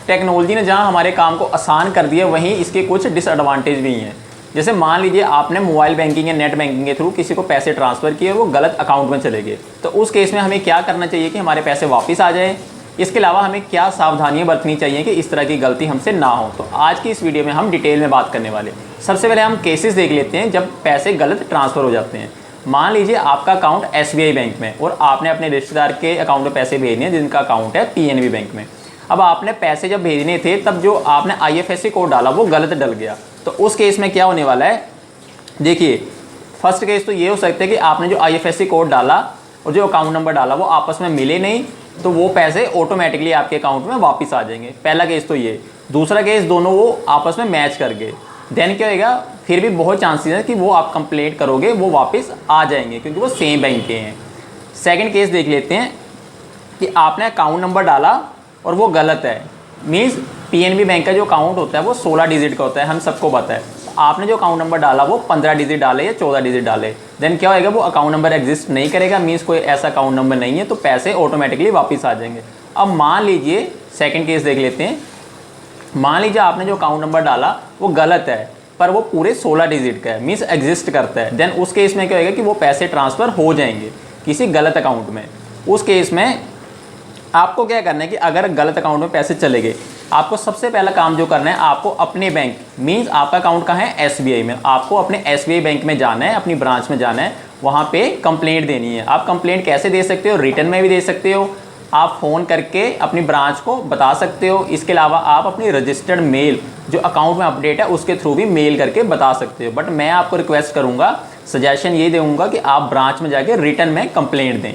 Technology ने जहाँ हमारे काम को आसान कर दिया, वहीं इसके कुछ डिसएडवांटेज भी हैं। जैसे मान लीजिए आपने मोबाइल बैंकिंग या नेट बैंकिंग के थ्रू किसी को पैसे ट्रांसफ़र किए और वो गलत अकाउंट में चले गए, तो उस केस में हमें क्या करना चाहिए कि हमारे पैसे वापस आ जाएँ। इसके अलावा हमें क्या सावधानियां बरतनी चाहिए कि इस तरह की गलती हमसे ना हो। तो आज की इस वीडियो में हम डिटेल में बात करने वाले। सबसे पहले हम केसेस देख लेते हैं जब पैसे गलत ट्रांसफ़र हो जाते हैं। मान लीजिए आपका अकाउंट SBI बैंक में और आपने अपने रिश्तेदार के अकाउंट में पैसे भेजने हैं जिनका अकाउंट है PNB बैंक में। अब आपने पैसे जब भेजने थे तब जो आपने IFSC कोड डाला वो गलत डल गया। तो उस केस में क्या होने वाला है, देखिए फर्स्ट केस तो ये हो सकता है कि आपने जो IFSC कोड डाला और जो अकाउंट नंबर डाला वो आपस में मिले नहीं, तो वो पैसे ऑटोमेटिकली आपके अकाउंट में वापस आ जाएंगे। पहला केस तो ये। दूसरा केस दोनों वो आपस में मैच कर गए, देन क्या होएगा, फिर भी बहुत चांसेस है कि वो आप कंप्लेंट करोगे वो वापस आ जाएंगे क्योंकि वो सेम बैंक के हैं। सेकंड केस देख लेते हैं कि आपने अकाउंट नंबर डाला और वो गलत है। मीन्स PNB बैंक का जो अकाउंट होता है वो 16 डिजिट का होता है, हम सबको पता है। आपने जो अकाउंट नंबर डाला वो 15 डिजिट डाले या 14 डिजिट डाले, देन क्या होएगा, वो अकाउंट नंबर एग्जिस्ट नहीं करेगा। मीन्स कोई ऐसा अकाउंट नंबर नहीं है, तो पैसे ऑटोमेटिकली वापस आ जाएंगे। अब मान लीजिए सेकंड केस देख लेते हैं। मान लीजिए आपने जो अकाउंट नंबर डाला वो गलत है पर वो पूरे 16 डिजिट का है, मीन्स एग्जिस्ट करता है। देन उस केस में क्या होएगा कि वो पैसे ट्रांसफ़र हो जाएंगे किसी गलत अकाउंट में। उस केस में आपको क्या करना है कि अगर गलत अकाउंट में पैसे चले गए, आपको सबसे पहला काम जो करना है, आपको अपने बैंक, मीन्स आपका अकाउंट कहाँ है, SBI में, आपको अपने SBI बैंक में जाना है, अपनी ब्रांच में जाना है, वहाँ पे कंप्लेंट देनी है। आप कंप्लेंट कैसे दे सकते हो, रिटर्न में भी दे सकते हो, आप फ़ोन करके अपनी ब्रांच को बता सकते हो। इसके अलावा आप अपनी रजिस्टर्ड मेल जो अकाउंट में अपडेट है उसके थ्रू भी मेल करके बता सकते हो। बट मैं आपको रिक्वेस्ट करूँगा, सजेशन ये दूँगा कि आप ब्रांच में जाके रिटर्न में कंप्लेंट दें।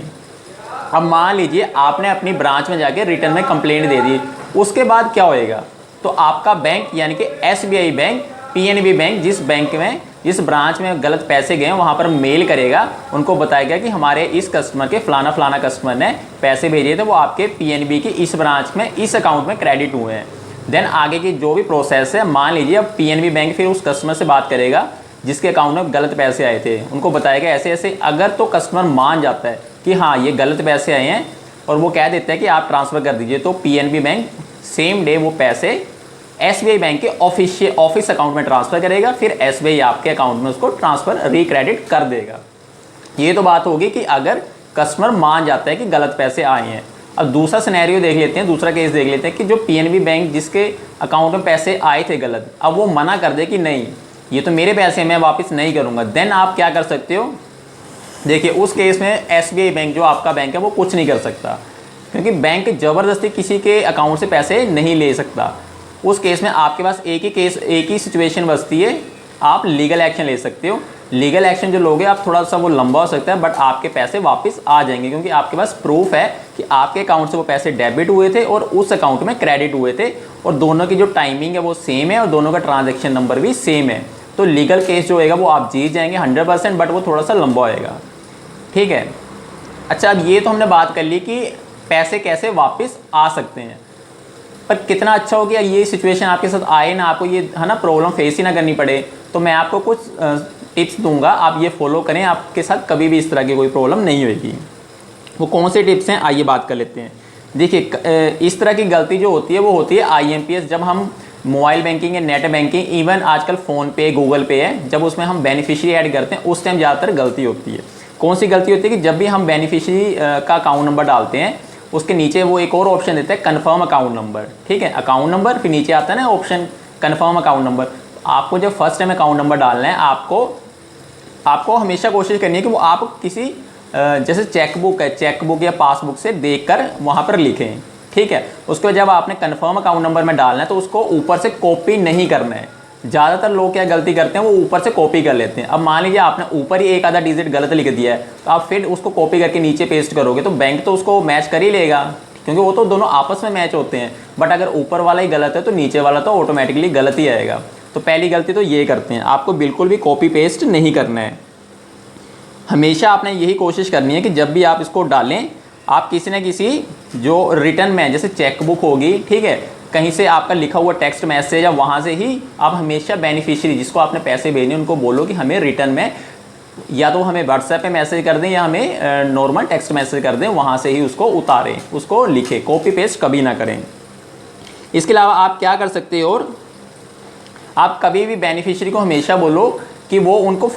अब मान लीजिए आपने अपनी ब्रांच में जाके रिटर्न में कंप्लेंट दे दी, उसके बाद क्या होएगा, तो आपका बैंक यानी कि SBI बैंक, PNB बैंक, जिस बैंक में, जिस ब्रांच में गलत पैसे गए वहाँ पर मेल करेगा, उनको बताएगा कि हमारे इस कस्टमर के फलाना कस्टमर ने पैसे भेजे थे, वो आपके PNB की इस ब्रांच में इस अकाउंट में क्रेडिट हुए हैं। देन आगे की जो भी प्रोसेस है, मान लीजिए अब PNB बैंक फिर उस कस्टमर से बात करेगा जिसके अकाउंट में गलत पैसे आए थे, उनको बताएगा ऐसे ऐसे। अगर तो कस्टमर मान जाता है कि हाँ ये गलत पैसे आए हैं और वो कह देता है कि आप ट्रांसफ़र कर दीजिए, तो PNB बैंक सेम डे वो पैसे SBI बैंक के ऑफिस अकाउंट में ट्रांसफ़र करेगा, फिर SBI आपके अकाउंट में उसको ट्रांसफ़र रिक्रेडिट कर देगा। ये तो बात होगी कि अगर कस्टमर मान जाता है कि गलत पैसे आए हैं। अब दूसरा सिनेरियो देख लेते हैं, दूसरा केस देख लेते हैं कि जो PNB बैंक जिसके अकाउंट में पैसे आए थे गलत, अब वो मना कर दे कि नहीं ये तो मेरे पैसे मैं वापस नहीं करूँगा। देन आप क्या कर सकते हो, देखिए उस केस में SBI बैंक जो आपका बैंक है वो कुछ नहीं कर सकता, क्योंकि बैंक ज़बरदस्ती किसी के अकाउंट से पैसे नहीं ले सकता। उस केस में आपके पास एक ही सिचुएशन बचती है, आप लीगल एक्शन ले सकते हो। लीगल एक्शन जो लोगे आप, थोड़ा सा वो लंबा हो सकता है बट आपके पैसे वापस आ जाएंगे, क्योंकि आपके पास प्रूफ है कि आपके अकाउंट से वो पैसे डेबिट हुए थे और उस अकाउंट में क्रेडिट हुए थे, और दोनों की जो टाइमिंग है वो सेम है और दोनों का ट्रांजेक्शन नंबर भी सेम है। तो लीगल केस जो होएगा वो आप जीत जाएंगे 100%, बट वो थोड़ा सा लंबा होएगा। ठीक है। अच्छा, अब ये तो हमने बात कर ली कि पैसे कैसे वापस आ सकते हैं, पर कितना अच्छा हो गया ये सिचुएशन आपके साथ आए ना, आपको ये है ना प्रॉब्लम फेस ही ना करनी पड़े। तो मैं आपको कुछ टिप्स दूंगा, आप ये फॉलो करें, आपके साथ कभी भी इस तरह की कोई प्रॉब्लम नहीं होगी। वो कौन से टिप्स हैं, आइए बात कर लेते हैं। देखिए इस तरह की गलती जो होती है वो होती है IMPS, जब हम मोबाइल बैंकिंग या नेट बैंकिंग, इवन आजकल फ़ोन पे, गूगल पे है, जब उसमें हम बेनिफिशियरी ऐड करते हैं उस टाइम ज़्यादातर गलती होती है। कौन सी गलती होती है कि जब भी हम बेनिफिशियरी का अकाउंट नंबर डालते हैं उसके नीचे वो एक और ऑप्शन देता है कन्फर्म अकाउंट नंबर। ठीक है, अकाउंट नंबर, फिर नीचे आता है ना ऑप्शन कन्फर्म अकाउंट नंबर। आपको जब फर्स्ट टाइम अकाउंट नंबर डालना है, आपको हमेशा कोशिश करनी है कि वो आप किसी जैसे चेकबुक या पासबुक से देखकर वहाँ पर लिखें। ठीक है, उसके बाद जब आपने कन्फर्म अकाउंट नंबर में डालना है तो उसको ऊपर से कॉपी नहीं करना है। ज़्यादातर लोग क्या गलती करते हैं, वो ऊपर से कॉपी कर लेते हैं। अब मान लीजिए आपने ऊपर ही एक आधा डिजिट गलत लिख दिया है, तो आप फिर उसको कॉपी करके नीचे पेस्ट करोगे तो बैंक तो उसको मैच कर ही लेगा, क्योंकि वो तो दोनों आपस में मैच होते हैं। बट अगर ऊपर वाला ही गलत है तो नीचे वाला तो ऑटोमेटिकली गलत ही आएगा। तो पहली गलती तो ये करते हैं, आपको बिल्कुल भी कॉपी पेस्ट नहीं करना है। हमेशा आपने यही कोशिश करनी है कि जब भी आप इसको डालें, आप किसी न किसी जो रिटर्न में, जैसे चेकबुक होगी, ठीक है, कहीं से आपका लिखा हुआ टेक्स्ट मैसेज है, वहाँ से ही आप हमेशा बेनिफिशियरी जिसको आपने पैसे भेजने उनको बोलो कि हमें रिटर्न में या तो हमें व्हाट्सएप पे मैसेज कर दें या हमें नॉर्मल टेक्स्ट मैसेज कर दें, वहाँ से ही उसको उतारें, उसको लिखें, कॉपी पेस्ट कभी ना करें। इसके अलावा आप क्या कर सकते हो, और आप कभी भी बेनिफिशियरी को हमेशा बोलो कि वो उनको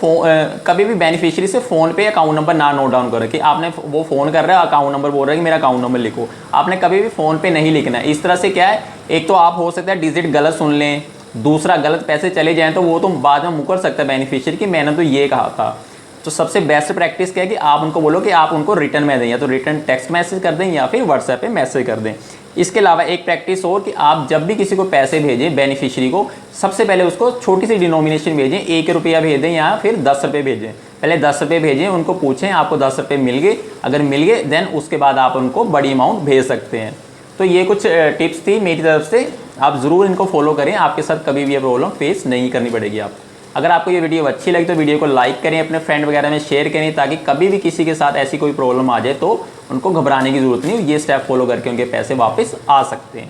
कभी भी बेनिफिशियरी से फ़ोन पे अकाउंट नंबर ना नोट डाउन करो कि आपने वो फ़ोन कर रहा है, अकाउंट नंबर बोल रहा है कि मेरा अकाउंट नंबर लिखो। आपने कभी भी फ़ोन पे नहीं लिखना है। इस तरह से क्या है, एक तो आप हो सकता है डिजिट गलत सुन लें, दूसरा गलत पैसे चले जाएँ तो वो तो बाद में मुकर सकता है बेनिफिशियरी कि मैंने तो ये कहा था। तो सबसे बेस्ट प्रैक्टिस क्या है कि आप उनको बोलो कि आप उनको रिटर्न में दें, या तो रिटर्न टेक्स्ट मैसेज कर दें या फिर व्हाट्सएप पे मैसेज कर दें। इसके अलावा एक प्रैक्टिस और कि आप जब भी किसी को पैसे भेजें बेनिफिशियरी को, सबसे पहले उसको छोटी सी डिनोमिनेशन भेजें, 1 रुपया भेज दें या फिर 10 रुपये भेजें। पहले 10 रुपये भेजें, उनको पूछें आपको 10 रुपये मिल गए, अगर मिल गए देन उसके बाद आप उनको बड़ी अमाउंट भेज सकते हैं। तो ये कुछ टिप्स थी मेरी तरफ से, आप ज़रूर इनको फॉलो करें, आपके साथ कभी भी ये प्रॉब्लम फेस नहीं करनी पड़ेगी आपको। अगर आपको ये वीडियो अच्छी लगी तो वीडियो को लाइक करें, अपने फ्रेंड वगैरह में शेयर करें, ताकि कभी भी किसी के साथ ऐसी कोई प्रॉब्लम आ जाए तो उनको घबराने की ज़रूरत नहीं, ये स्टेप फॉलो करके उनके पैसे वापस आ सकते हैं।